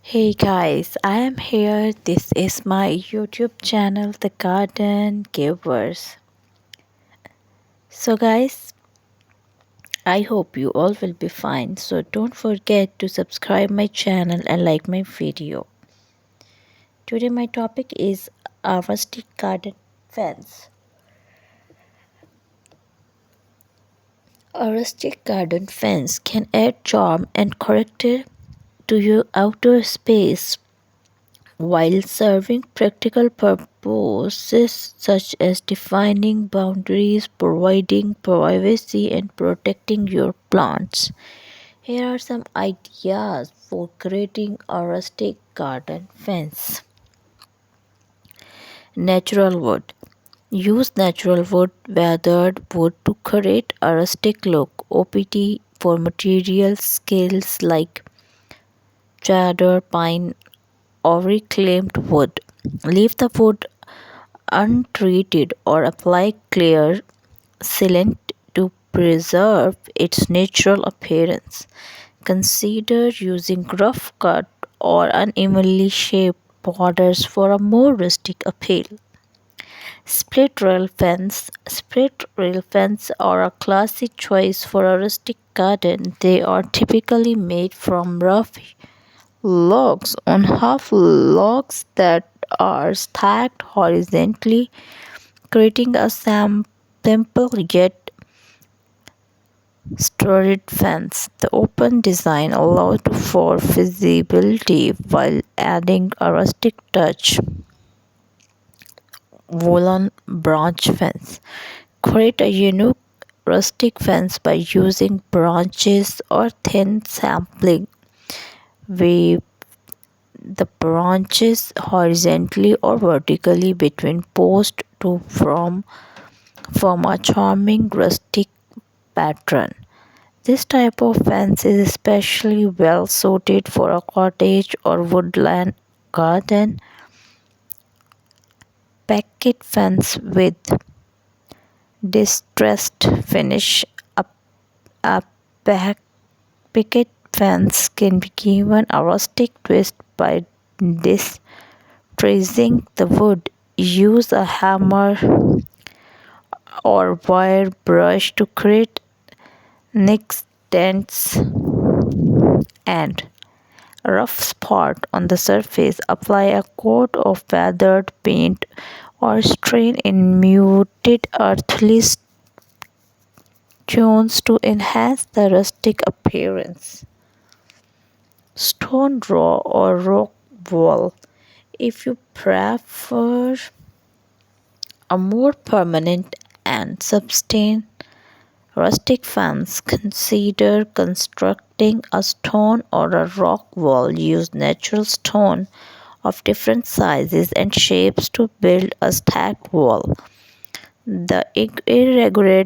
Hey guys, I am here. This is my YouTube channel, The Garden Givers. So, guys, I hope you all will be fine. So, don't forget to subscribe my channel and like my video. Today, my topic is a rustic garden fence. A rustic garden fence can add charm and character to your outdoor space while serving practical purposes such as defining boundaries, providing privacy, and protecting your plants. Here are some ideas for creating a rustic garden fence. Natural wood. Use natural wood, weathered wood to create a rustic look. OPT for material scales like cedar, pine, or reclaimed wood. Leave the wood untreated or apply clear sealant to preserve its natural appearance. Consider using rough cut or unevenly shaped borders for a more rustic appeal. Split rail fence. Split rail fence are a classic choice for a rustic garden. They are typically made from rough logs on half logs that are stacked horizontally, creating a simple yet sturdy fence. The open design allows for visibility while adding a rustic touch. Woolen branch fence. Create a unique rustic fence by using branches or thin sapling. Weave the branches horizontally or vertically between posts to form a charming rustic pattern. This type of fence is especially well suited for a cottage or woodland garden. Picket fence with distressed finish. A picket fence can be given a rustic twist by distressing the wood. Use a hammer or wire brush to create nicks, dents, and a rough spot on the surface. Apply a coat of weathered paint or stain in muted earthly tones to enhance the rustic appearance. Stone draw or rock wall. If you prefer a more permanent and sustained rustic fence, consider constructing a stone or a rock wall. Use natural stone of different sizes and shapes to build a stacked wall. The irregular